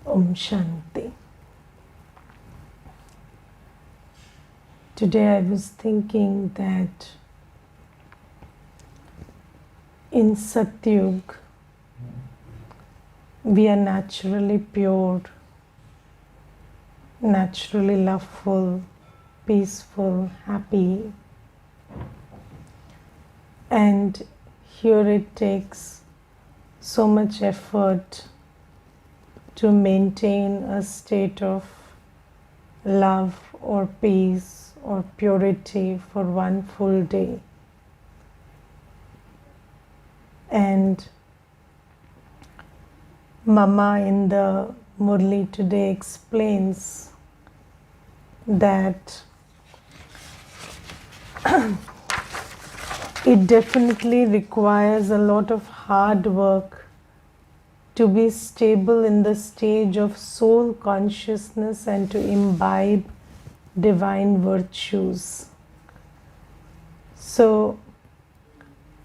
Om Shanti. Today I was thinking that in Satyug we are naturally pure, naturally loveful, peaceful, happy. And here it takes so much effort to maintain a state of love or peace or purity for one full day. And Mama in the Murli today explains that it definitely requires a lot of hard work to be stable in the stage of soul consciousness and to imbibe divine virtues. So,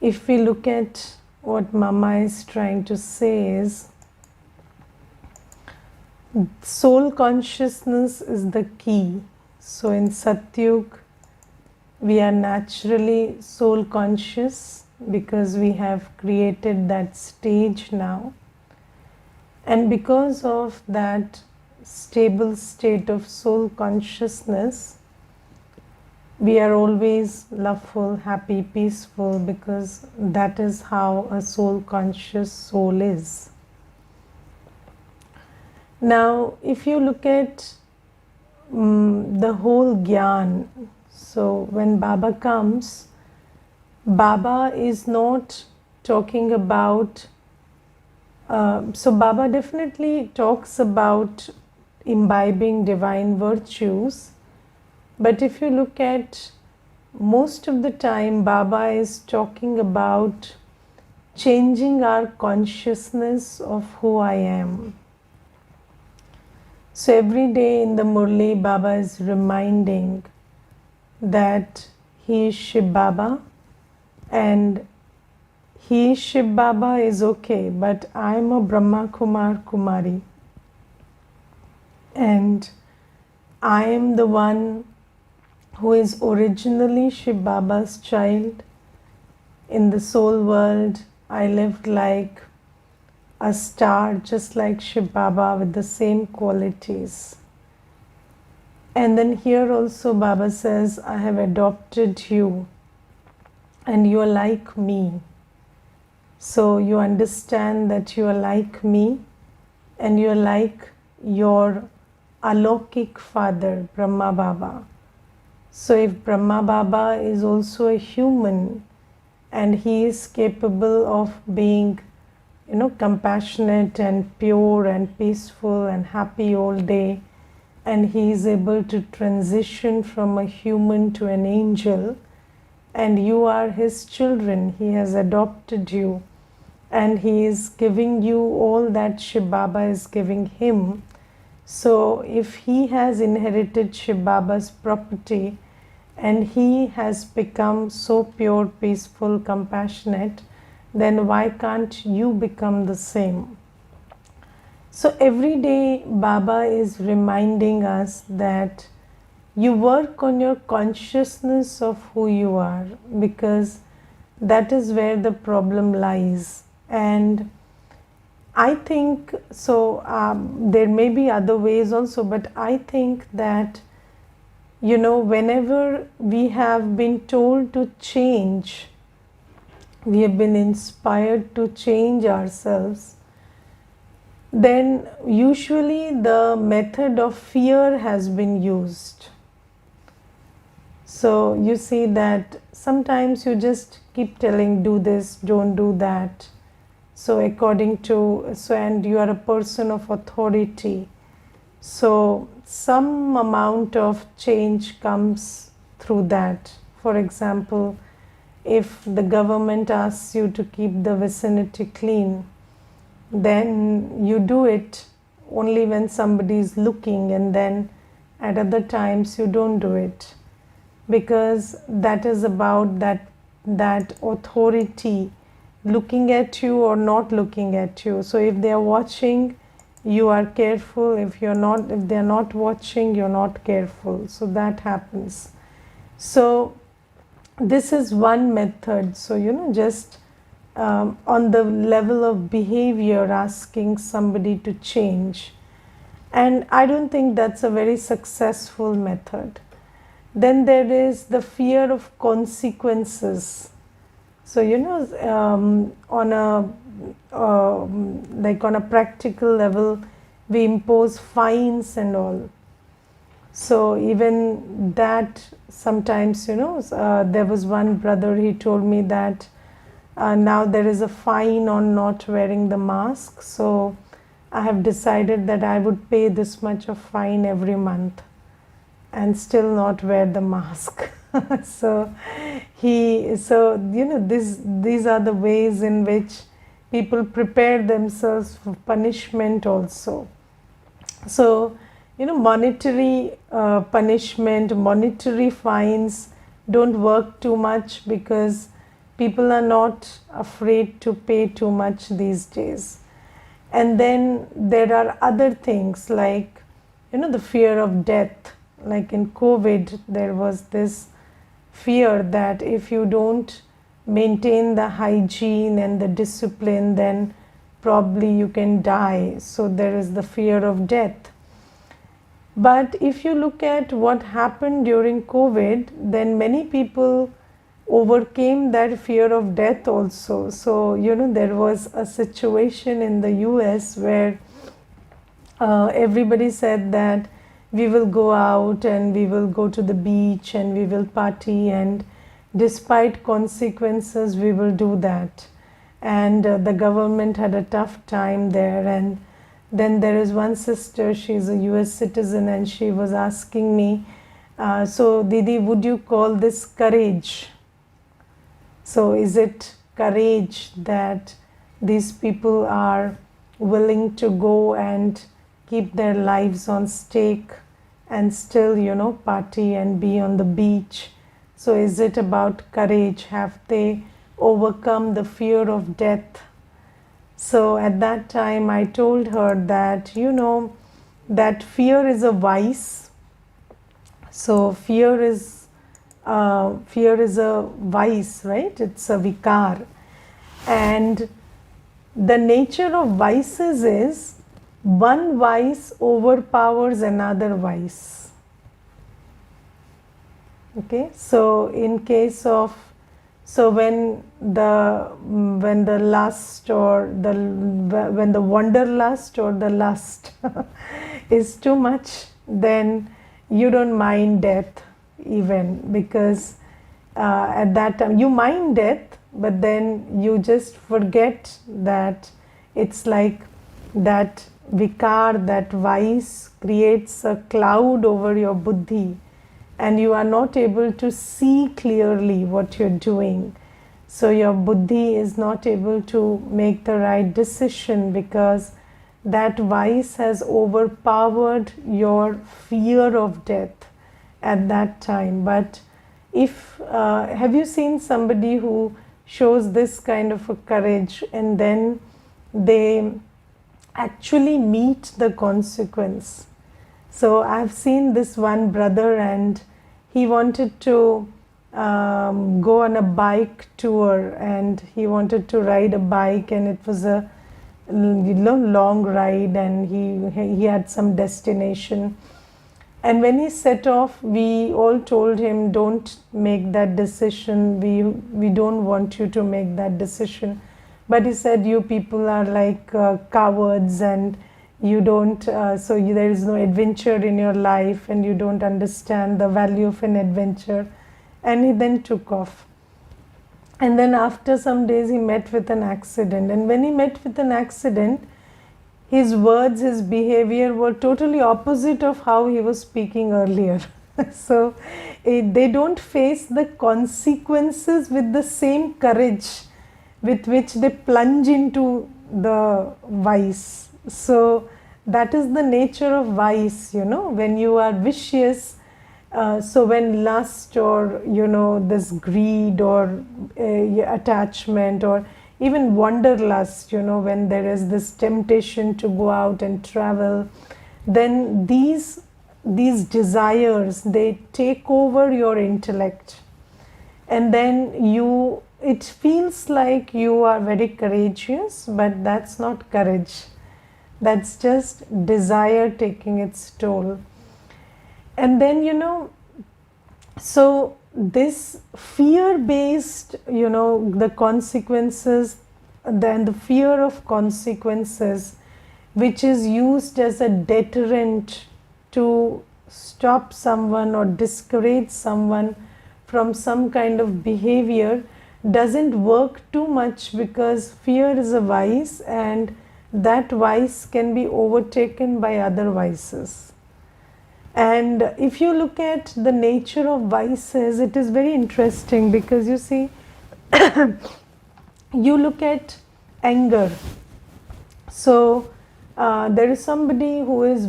if we look at what Mama is trying to say is, soul consciousness is the key. So in Satyug, we are naturally soul conscious because we have created that stage now. And because of that stable state of soul consciousness, we are always loveful, happy, peaceful, because that is how a soul conscious soul is. Now, if you look at the whole Gyan, so when Baba comes, Baba is not talking about, so Baba definitely talks about imbibing divine virtues, but if you look at most of the time, Baba is talking about changing our consciousness of who I am. So every day in the Murli, Baba is reminding that he is Shiv Baba, and he is Shiv Baba is okay, but I am a Brahma Kumar Kumari, and I am the one who is originally Shiv Baba's child. In the soul world, I lived like a star, just like Shiv Baba, with the same qualities. And then here also Baba says, I have adopted you and you are like me. So you understand that you are like me and you are like your Alokik father, Brahma Baba. So if Brahma Baba is also a human and he is capable of being compassionate and pure and peaceful and happy all day, and he is able to transition from a human to an angel, and you are his children, he has adopted you, and he is giving you all that Shiv Baba is giving him. So if he has inherited Shiv Baba's property and he has become so pure, peaceful, compassionate, then why can't you become the same? So every day Baba is reminding us that you work on your consciousness of who you are, because that is where the problem lies. And I think so, there may be other ways also, but I think that whenever we have been told to change, we have been inspired to change ourselves, then usually the method of fear has been used. So you see that sometimes you just keep telling, do this, don't do that. So and you are a person of authority. So some amount of change comes through that. For example, if the government asks you to keep the vicinity clean, then you do it only when somebody is looking, and then at other times you don't do it, because that is about that authority looking at you or not looking at you. So if they are watching, you are careful. If they're not watching, you're not careful. So that happens. So this is one method. So, just on the level of behavior, asking somebody to change. And I don't think that's a very successful method. Then there is the fear of consequences. So, on a like on a practical level, we impose fines and all. So even that sometimes, there was one brother, he told me that now there is a fine on not wearing the mask. So I have decided that I would pay this much of fine every month and still not wear the mask. So these are the ways in which people prepare themselves for punishment also. So, monetary punishment, monetary fines don't work too much because people are not afraid to pay too much these days. And then there are other things like, the fear of death. Like in COVID, there was this fear that if you don't maintain the hygiene and the discipline, then probably you can die. So there is the fear of death. But if you look at what happened during COVID, then many people overcame that fear of death also. So, there was a situation in the US where everybody said that we will go out and we will go to the beach and we will party, and despite consequences we will do that. And the government had a tough time there. And then there is one sister, she's a US citizen, and she was asking me, so Didi, would you call this courage? So is it courage that these people are willing to go and keep their lives on stake and still, party and be on the beach? So is it about courage? Have they overcome the fear of death? So at that time I told her that, that fear is a vice. So fear is a vice, right? It's a vikar. And the nature of vices is one vice overpowers another vice. Okay, so in case of, when the lust or when the wanderlust or the lust is too much, then you don't mind death even, because at that time you mind death, but then you just forget that it's like that vikar, that vice creates a cloud over your buddhi, and you are not able to see clearly what you're doing. So your buddhi is not able to make the right decision because that vice has overpowered your fear of death at that time. But if have you seen somebody who shows this kind of a courage and then they actually meet the consequence? So I've seen this one brother, and he wanted to go on a bike tour, and he wanted to ride a bike, and it was a long ride, and he had some destination. And when he set off, we all told him, don't make that decision, we don't want you to make that decision. But he said, you people are like cowards, and you don't, there is no adventure in your life, and you don't understand the value of an adventure. And he then took off. And then after some days he met with an accident, and when he met with an accident, his words, his behavior were totally opposite of how he was speaking earlier. So they don't face the consequences with the same courage with which they plunge into the vice. So that is the nature of vice, when you are vicious. So when lust or, this greed or attachment or even wanderlust, when there is this temptation to go out and travel, then these desires, they take over your intellect, and then it feels like you are very courageous, but that's not courage. That's just desire taking its toll. And then, so this fear based, the consequences, then the fear of consequences, which is used as a deterrent to stop someone or discourage someone from some kind of behavior, doesn't work too much, because fear is a vice, and that vice can be overtaken by other vices. And if you look at the nature of vices, it is very interesting, because you see, you look at anger. So there is somebody who is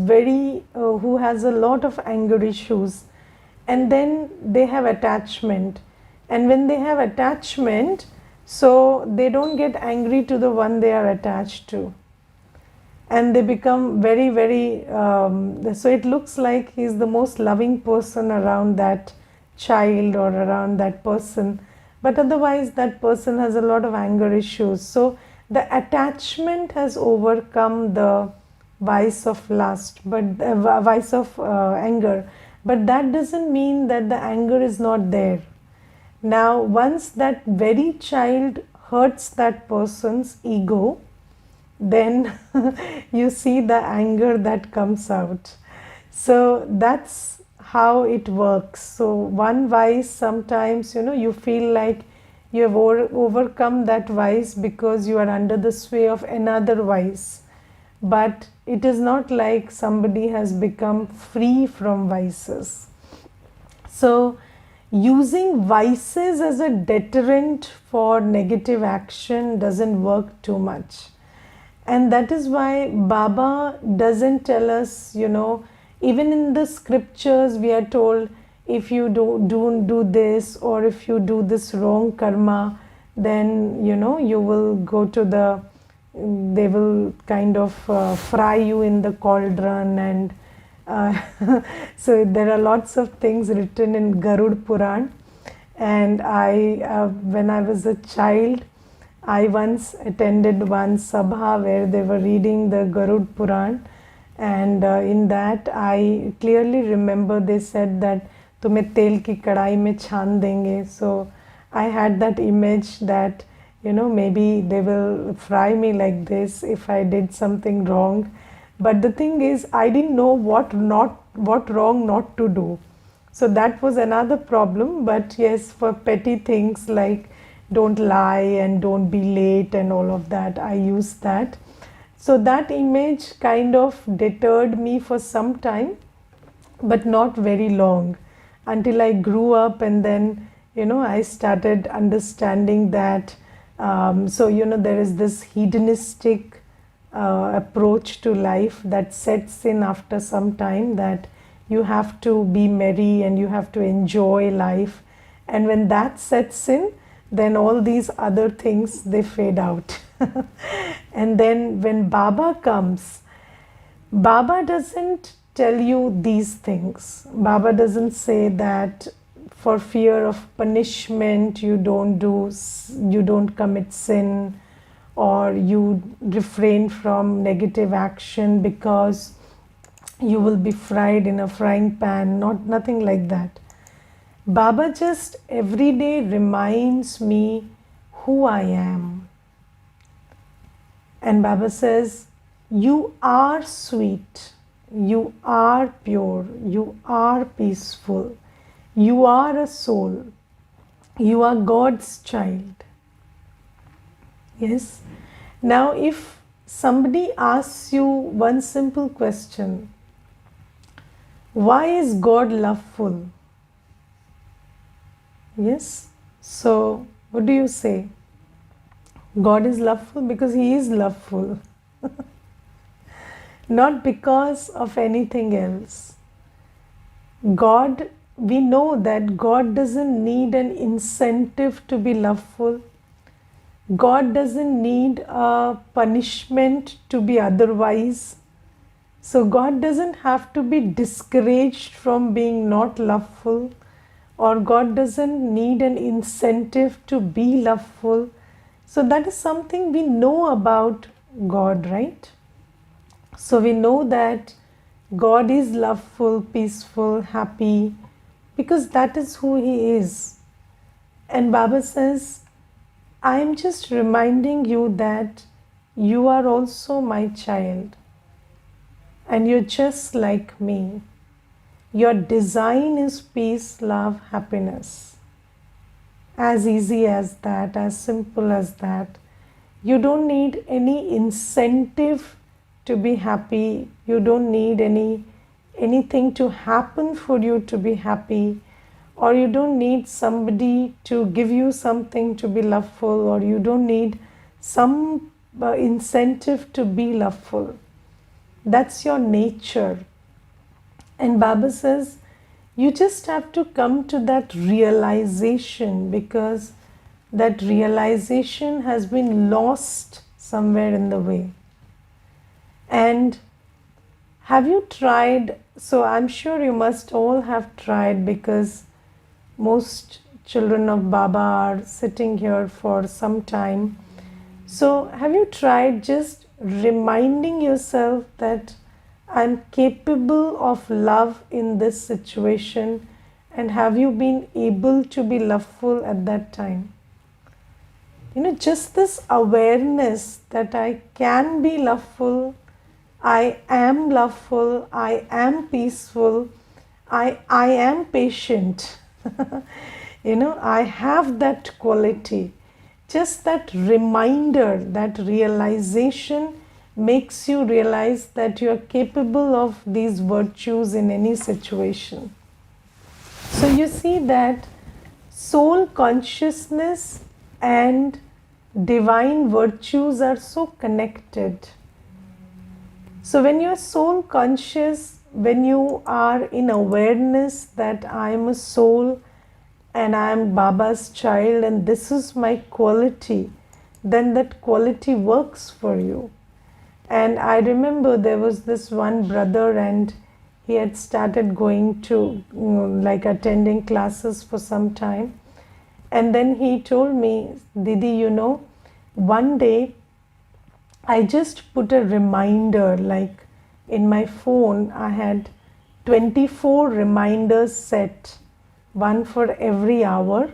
who has a lot of anger issues, and then they have attachment. And when they have attachment, so they don't get angry to the one they are attached to, and they become very, very, so it looks like he's the most loving person around that child or around that person, but otherwise that person has a lot of anger issues. So the attachment has overcome the vice of lust, but vice of anger, but that doesn't mean that the anger is not there. Now once that very child hurts that person's ego, then you see the anger that comes out. So that's how it works. So one vice, sometimes you feel like you have overcome that vice because you are under the sway of another vice, but it is not like somebody has become free from vices. So using vices as a deterrent for negative action doesn't work too much. And that is why Baba doesn't tell us, even in the scriptures we are told, if you don't do this, or if you do this wrong karma, then you will go to they will kind of fry you in the cauldron. And so there are lots of things written in Garud Puran. And when I was a child, I once attended one sabha where they were reading the Garud Puran, and in that I clearly remember they said that tumhe tel ki kadai mein chhan denge. So I had that image that maybe they will fry me like this if I did something wrong. But the thing is, I didn't know what wrong not to do. So that was another problem. But yes, for petty things like don't lie and don't be late and all of that, I used that. So that image kind of deterred me for some time, but not very long, until I grew up, and then I started understanding that so there is this hedonistic approach to life that sets in after some time, that you have to be merry and you have to enjoy life. And when that sets in, then all these other things, they fade out. And then when Baba comes, Baba doesn't tell you these things. Baba doesn't say that for fear of punishment you don't commit sin, or you refrain from negative action because you will be fried in a frying pan. Nothing like that. Baba just every day reminds me who I am. And Baba says, you are sweet, you are pure, you are peaceful, you are a soul, you are God's child. Yes. Now if somebody asks you one simple question, why is God loveful? Yes. So what do you say? God is loveful because He is loveful. Not because of anything else. We know that God doesn't need an incentive to be loveful. God doesn't need a punishment to be otherwise. So God doesn't have to be discouraged from being not loveful, or God doesn't need an incentive to be loveful. So that is something we know about God, right? So we know that God is loveful, peaceful, happy, because that is who He is. And Baba says, I am just reminding you that you are also my child and you're just like me. Your design is peace, love, happiness. As easy as that, as simple as that. You don't need any incentive to be happy. You don't need anything to happen for you to be happy, or you don't need somebody to give you something to be loveful, or you don't need some incentive to be loveful. That's your nature. And Baba says you just have to come to that realization, because that realization has been lost somewhere in the way. And have you tried? So I'm sure you must all have tried, because most children of Baba are sitting here for some time. So have you tried just reminding yourself that I'm capable of love in this situation, and have you been able to be loveful at that time? Just this awareness that I can be loveful, I am loveful, I am peaceful, I am patient. I have that quality. Just that reminder, that realization makes you realize that you are capable of these virtues in any situation. So you see that soul consciousness and divine virtues are so connected. So when you are soul conscious, when you are in awareness that I am a soul and I am Baba's child and this is my quality, then that quality works for you. And I remember there was this one brother, and he had started going to like attending classes for some time. And then he told me, Didi, one day I just put a reminder, like in my phone, I had 24 reminders set, one for every hour.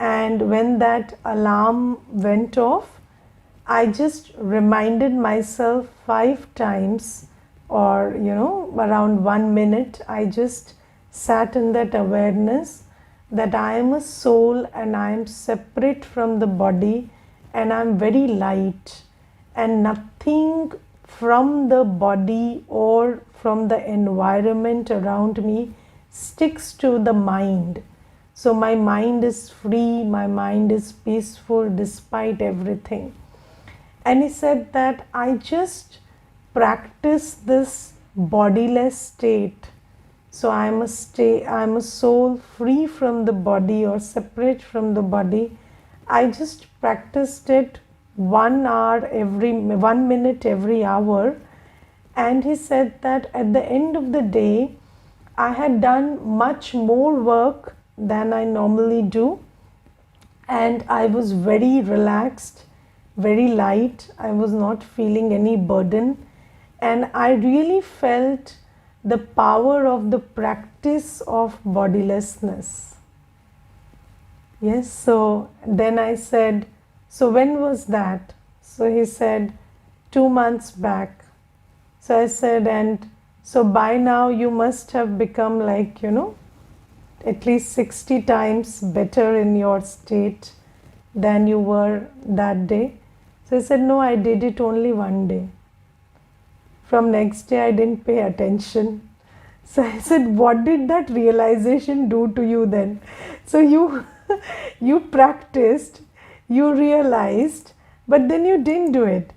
And when that alarm went off, I just reminded myself 5 times, or around 1 minute. I just sat in that awareness that I am a soul and I am separate from the body, and I am very light, and nothing from the body or from the environment around me sticks to the mind. So my mind is free, my mind is peaceful despite everything. And he said that I just practice this bodiless state. So I'm a soul free from the body or separate from the body. I just practiced it 1 hour every 1 minute every hour. And he said that at the end of the day, I had done much more work than I normally do. And I was very relaxed, very light. I was not feeling any burden, and I really felt the power of the practice of bodilessness. Yes, so then I said, so when was that? So he said, 2 months back. So I said, and so by now you must have become like, at least 60 times better in your state than you were that day. So he said, no, I did it only 1 day. From next day, I didn't pay attention. So I said, what did that realization do to you then? So you practiced, you realized, but then you didn't do it.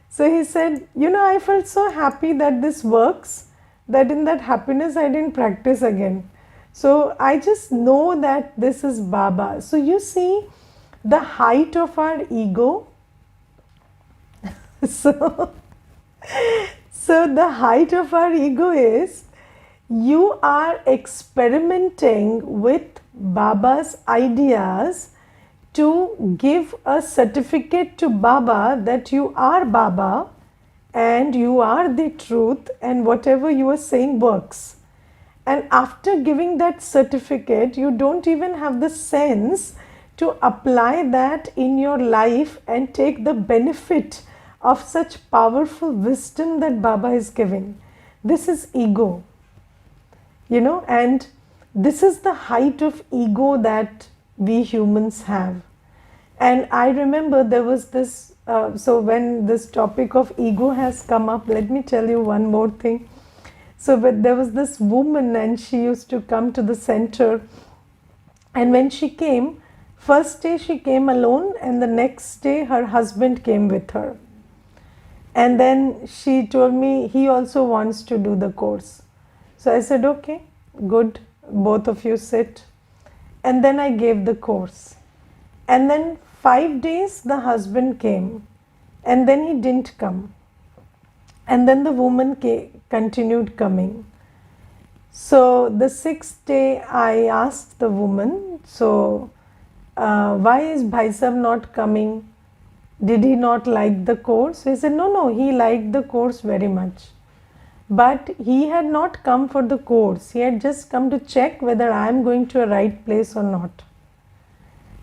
So he said, I felt so happy that this works, that in that happiness, I didn't practice again. So I just know that this is Baba. So you see, the height of our ego. So, so the height of our ego is you are experimenting with Baba's ideas to give a certificate to Baba that you are Baba and you are the truth and whatever you are saying works. And after giving that certificate, you don't even have the sense to apply that in your life and take the benefit of such powerful wisdom that Baba is giving. This is ego, and this is the height of ego that we humans have. And I remember there was this, so when this topic of ego has come up, let me tell you one more thing. So but there was this woman and she used to come to the center, and when she came, first day she came alone and the next day her husband came with her. And then she told me he also wants to do the course. So I said, okay, good, both of you sit. And then I gave the course. And then 5 days the husband came and then he didn't come. And then the woman continued coming. So the 6th day I asked the woman, so why is Bhai Sahib not coming? Did he not like the course? He said, no, he liked the course very much. But he had not come for the course. He had just come to check whether I am going to a right place or not.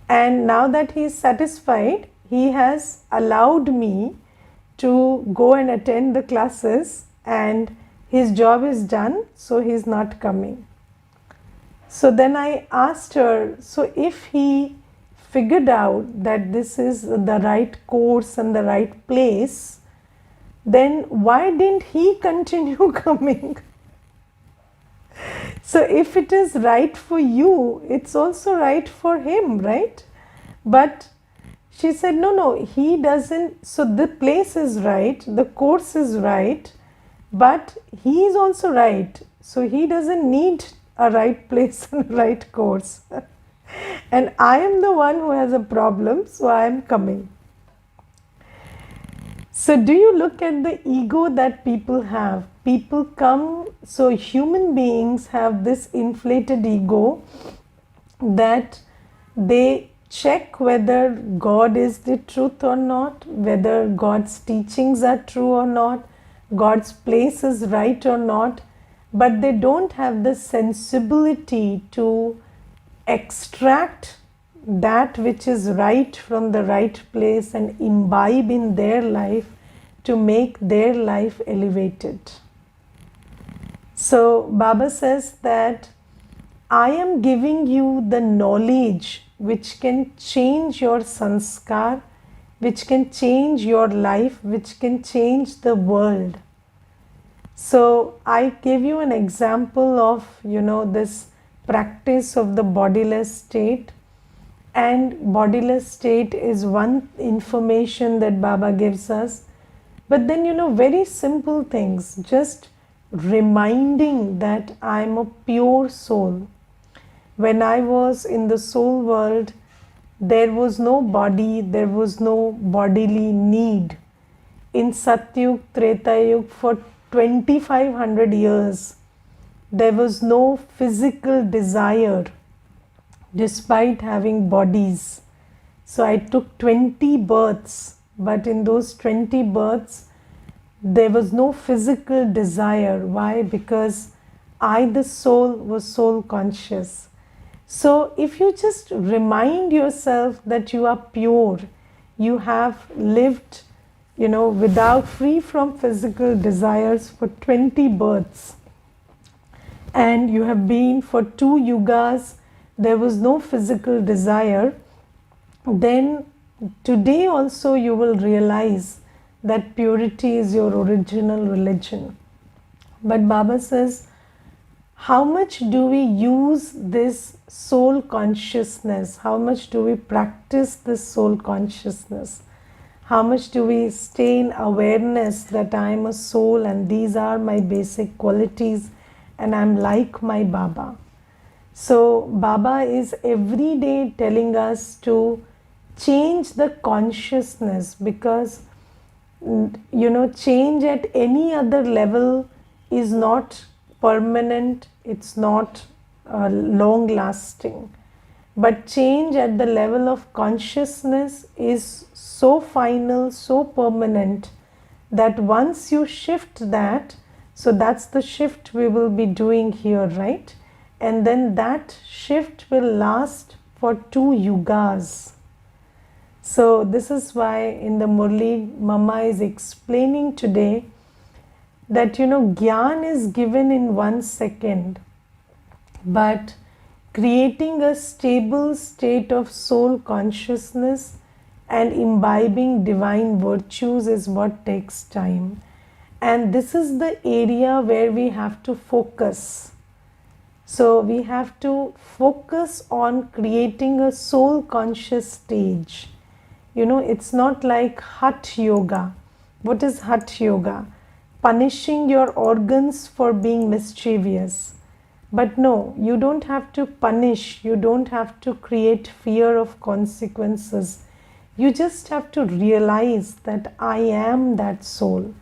And now that he is satisfied, he has allowed me to go and attend the classes and his job is done, so he is not coming. So then I asked her, so if he figured out that this is the right course and the right place, then why didn't he continue coming? So if it is right for you, it's also right for him, right? But she said, no, he doesn't. So the place is right, the course is right, but he is also right. So he doesn't need a right place and a right course. And I am the one who has a problem, so I am coming. So do you look at the ego that people have? People come, so human beings have this inflated ego that they check whether God is the truth or not, whether God's teachings are true or not, God's place is right or not, but they don't have the sensibility to extract that which is right from the right place and imbibe in their life to make their life elevated. So Baba says that I am giving you the knowledge which can change your sanskar, which can change your life, which can change the world. So I gave you an example of, this practice of the bodiless state, and bodiless state is one information that Baba gives us. But then, very simple things, just reminding that I am a pure soul. When I was in the soul world, there was no body, there was no bodily need. In Satyug, Tretayug, for 2500 years, there was no physical desire despite having bodies. So I took 20 births, but in those 20 births, there was no physical desire. Why? Because I, the soul, was soul conscious. So if you just remind yourself that you are pure, you have lived, without, free from physical desires for 20 births, and you have been for 2 yugas, there was no physical desire, then today also you will realize that purity is your original religion. But Baba says, how much do we use this soul consciousness? How much do we practice this soul consciousness? How much do we stay in awareness that I am a soul and these are my basic qualities and I am like my Baba? So Baba is every day telling us to change the consciousness, because change at any other level is not permanent, it's not long lasting. But change at the level of consciousness is so final, so permanent, that once you shift that, so that's the shift we will be doing here, right? And then that shift will last for 2 yugas. So this is why in the Murli, Mama is explaining today that Gyan is given in 1 second, but creating a stable state of soul consciousness and imbibing divine virtues is what takes time. And this is the area where we have to focus. So we have to focus on creating a soul conscious stage. It's not like Hatha yoga. What is Hatha yoga? Punishing your organs for being mischievous. But no, you don't have to punish, you don't have to create fear of consequences. You just have to realize that I am that soul.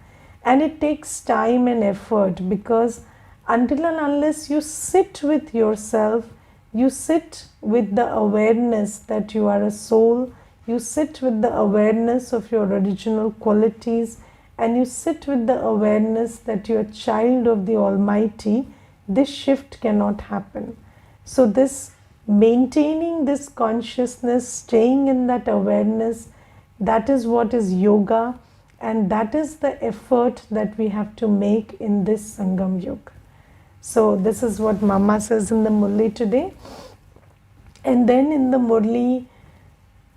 And it takes time and effort, because until and unless you sit with yourself, you sit with the awareness that you are a soul, you sit with the awareness of your original qualities, and you sit with the awareness that you are a child of the Almighty, this shift cannot happen. So this maintaining this consciousness, staying in that awareness, that is what is yoga, and that is the effort that we have to make in this Sangam Yuga. So this is what Mama says in the Murli today. And then in the Murli,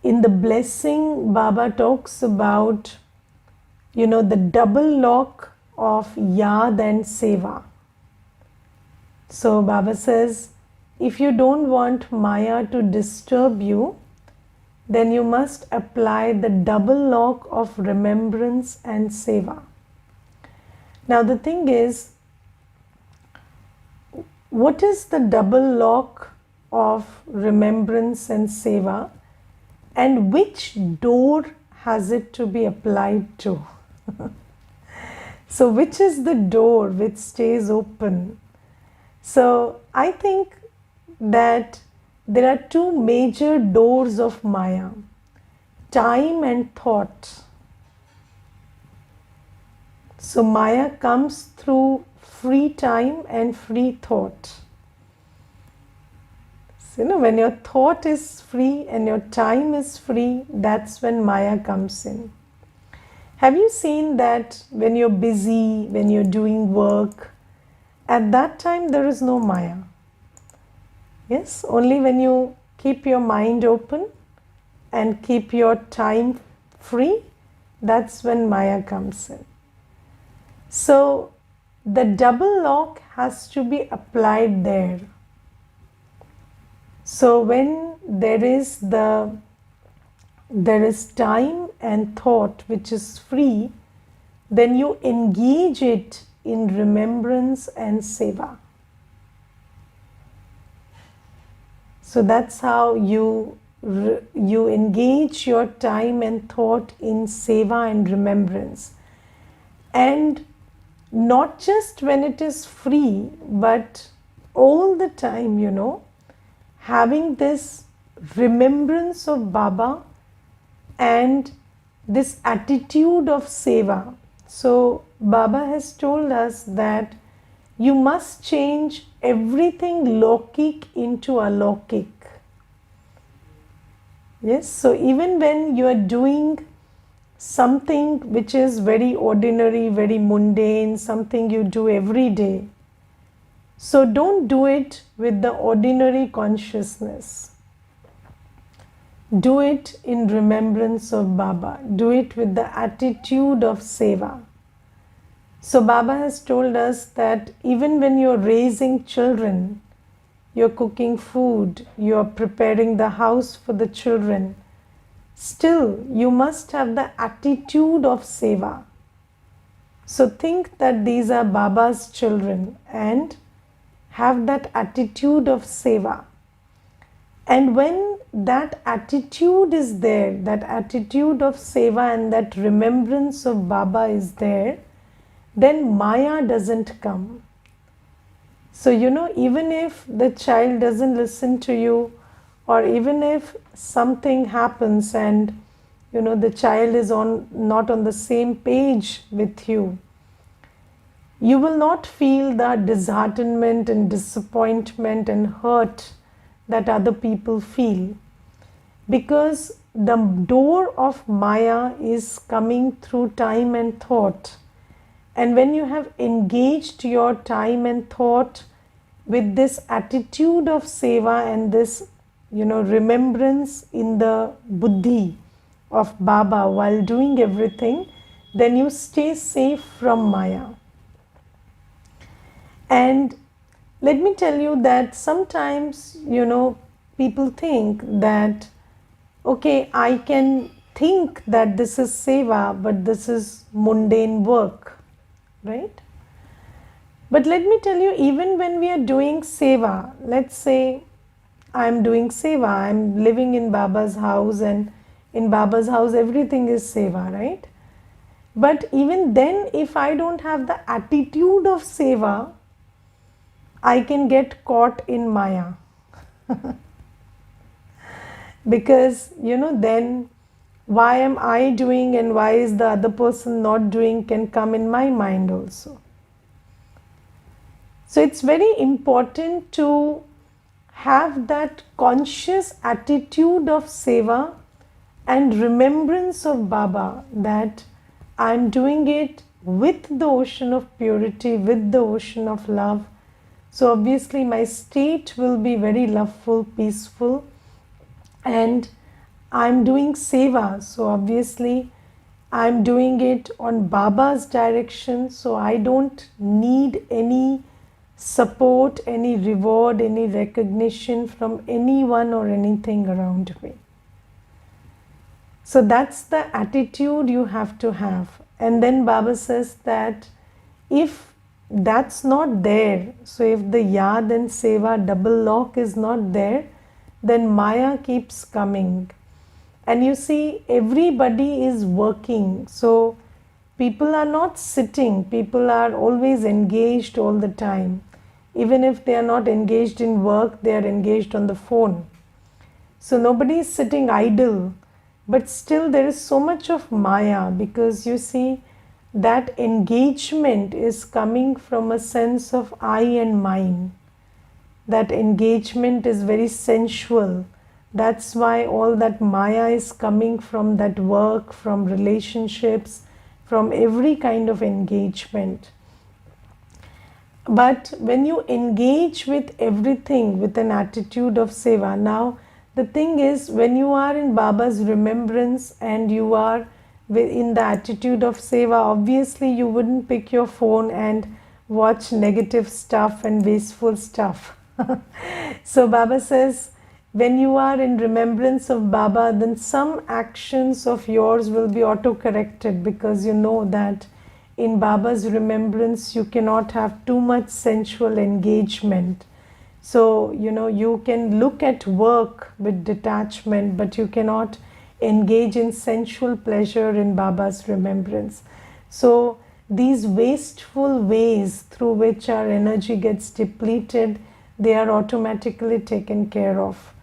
in the blessing, Baba talks about the double lock of Yad and Seva. So Baba says, if you don't want Maya to disturb you, then you must apply the double lock of remembrance and Seva. Now the thing is, what is the double lock of remembrance and Seva, and which door has it to be applied to? So which is the door which stays open? So I think that there are 2 major doors of Maya: time and thought. So Maya comes through free time and free thought. So, when your thought is free and your time is free, that's when Maya comes in. Have you seen that when you're busy, when you're doing work, at that time there is no Maya? Yes, only when you keep your mind open and keep your time free, that's when Maya comes in. So the double lock has to be applied there. So when there is time and thought which is free, then you engage it in remembrance and Seva. So that's how you engage your time and thought in Seva and remembrance. And not just when it is free, but all the time, having this remembrance of Baba and this attitude of Seva. So Baba has told us that you must change everything lokik into alaukik. Yes, so even when you are doing something which is very ordinary, very mundane, something you do every day, so don't do it with the ordinary consciousness. Do it in remembrance of Baba. Do it with the attitude of Seva. So Baba has told us that even when you're raising children, you're cooking food, you're preparing the house for the children, still you must have the attitude of Seva. So think that these are Baba's children and have that attitude of Seva. And when that attitude is there, that attitude of seva and that remembrance of Baba is there, then Maya doesn't come. So, even if the child doesn't listen to you, or even if something happens and, the child is not on the same page with you, you will not feel the disheartenment and disappointment and hurt that other people feel, because the door of Maya is coming through time and thought. And when you have engaged your time and thought with this attitude of seva and this, remembrance in the buddhi of Baba while doing everything, then you stay safe from Maya. And let me tell you that sometimes, people think that, okay, I can think that this is seva, but this is mundane work, right? But let me tell you, even when we are doing seva, let's say I'm doing seva, I'm living in Baba's house, and in Baba's house everything is seva, right? But even then, if I don't have the attitude of seva, I can get caught in Maya. Because, then why am I doing and why is the other person not doing can come in my mind also. So it's very important to have that conscious attitude of seva and remembrance of Baba, that I'm doing it with the ocean of purity, with the ocean of love. So obviously my state will be very loveful, peaceful, and I'm doing seva. So obviously I'm doing it on Baba's direction. So I don't need any support, any reward, any recognition from anyone or anything around me. So that's the attitude you have to have. And then Baba says that if that's not there, so if the yad and seva double lock is not there, then Maya keeps coming. And you see, everybody is working. So people are not sitting, people are always engaged all the time. Even if they are not engaged in work, they are engaged on the phone. So nobody is sitting idle, but still there is so much of Maya, because you see, that engagement is coming from a sense of I and mine. That engagement is very sensual. That's why all that Maya is coming from that work, from relationships, from every kind of engagement. But when you engage with everything with an attitude of seva, now the thing is, when you are in Baba's remembrance and you are in the attitude of seva, obviously you wouldn't pick your phone and watch negative stuff and wasteful stuff. So Baba says, when you are in remembrance of Baba, then some actions of yours will be auto-corrected, because you know that in Baba's remembrance you cannot have too much sensual engagement. So, you can look at work with detachment, but you cannot engage in sensual pleasure in Baba's remembrance. So these wasteful ways through which our energy gets depleted, they are automatically taken care of.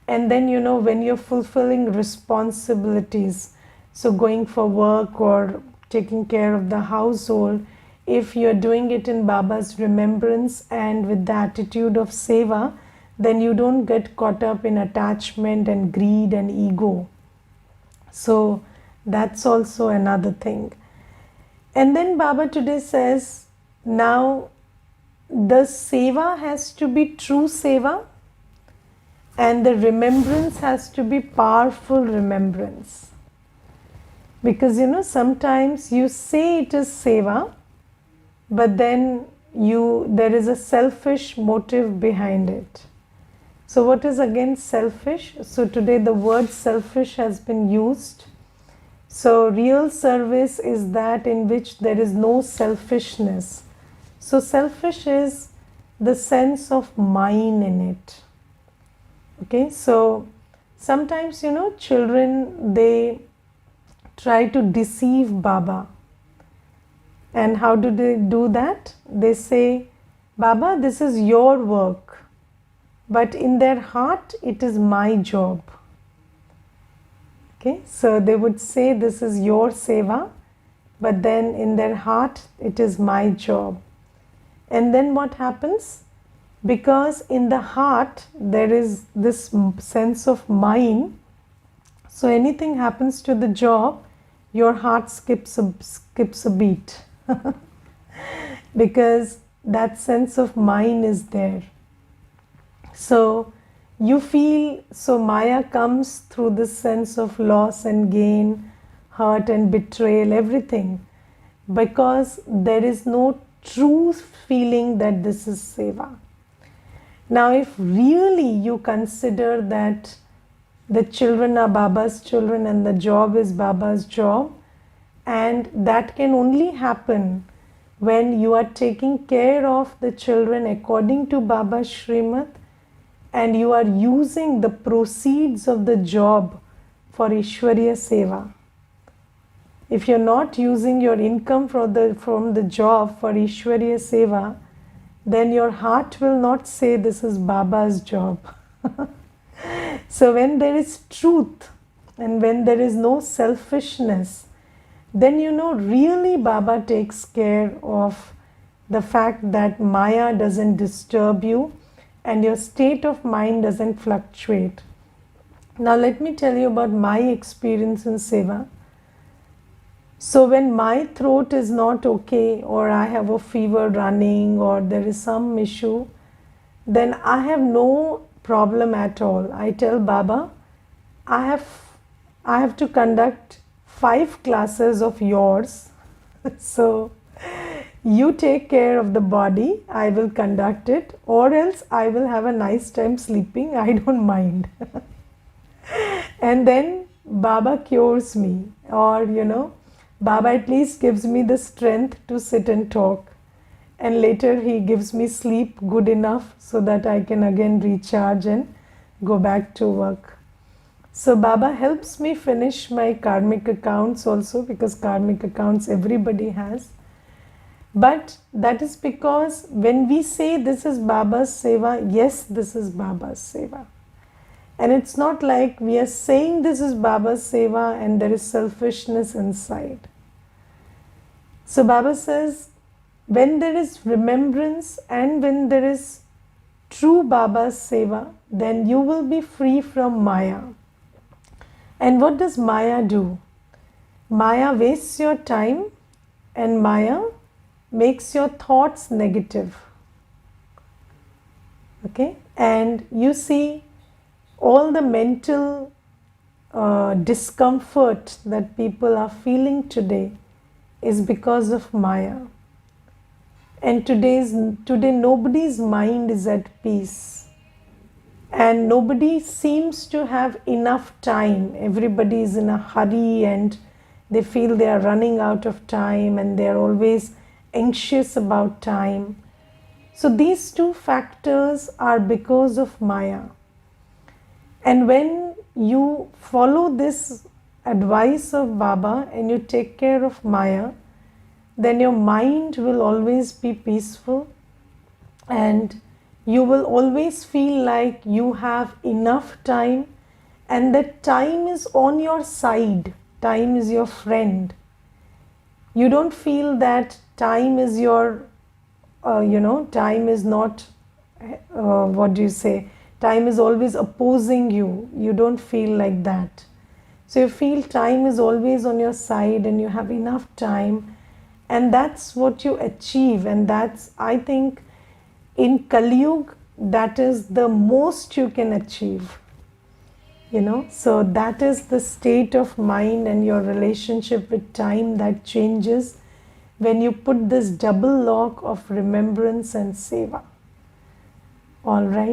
And then, when you're fulfilling responsibilities, so going for work or taking care of the household, if you're doing it in Baba's remembrance and with the attitude of seva, then you don't get caught up in attachment and greed and ego. So that's also another thing. And then Baba today says, now the seva has to be true seva, and the remembrance has to be powerful remembrance. Because sometimes you say it is seva, but then there is a selfish motive behind it. So what is again selfish? So today the word selfish has been used. So real service is that in which there is no selfishness. So selfish is the sense of mine in it. Okay, so Sometimes, children, they try to deceive Baba. And how do they do that? They say, Baba, this is your work. But in their heart, it is my job. Okay, so they would say, this is your seva, but then in their heart, it is my job. And then what happens? Because in the heart, there is this sense of mine. So anything happens to the job, your heart skips a beat. Because that sense of mine is there. So you feel, so Maya comes through this sense of loss and gain, hurt and betrayal, everything, because there is no true feeling that this is seva. Now, if really you consider that the children are Baba's children and the job is Baba's job, and that can only happen when you are taking care of the children according to Baba's Srimad, and you are using the proceeds of the job for Ishwariya Seva. If you're not using your income from the job for Ishwariya Seva, then your heart will not say this is Baba's job. So when there is truth and when there is no selfishness, then really Baba takes care of the fact that Maya doesn't disturb you and your state of mind doesn't fluctuate. Now let me tell you about my experience in Seva. So when my throat is not okay, or I have a fever running, or there is some issue, then I have no problem at all. I tell Baba, I have to conduct 5 classes of yours. So you take care of the body, I will conduct it, or else I will have a nice time sleeping, I don't mind. And then Baba cures me, or Baba at least gives me the strength to sit and talk. And later he gives me sleep good enough so that I can again recharge and go back to work. So Baba helps me finish my karmic accounts also, because karmic accounts everybody has. But that is because when we say this is Baba's seva, yes, this is Baba's seva. And it's not like we are saying this is Baba's seva and there is selfishness inside. So Baba says, when there is remembrance and when there is true Baba's seva, then you will be free from Maya. And what does Maya do? Maya wastes your time, and Maya makes your thoughts negative. Okay? And you see, all the mental discomfort that people are feeling today is because of Maya. And today nobody's mind is at peace. And nobody seems to have enough time. Everybody is in a hurry and they feel they are running out of time, and they are always anxious about time. So these 2 factors are because of Maya. And when you follow this advice of Baba and you take care of Maya, then your mind will always be peaceful, and you will always feel like you have enough time, and that time is on your side. Time is your friend. You don't feel that time is your, time is not, time is always opposing you. You don't feel like that. So you feel time is always on your side and you have enough time, and that's what you achieve. And that's, I think, in Kali Yuga, that is the most you can achieve. So that is the state of mind and your relationship with time that changes when you put this double lock of remembrance and seva. All right.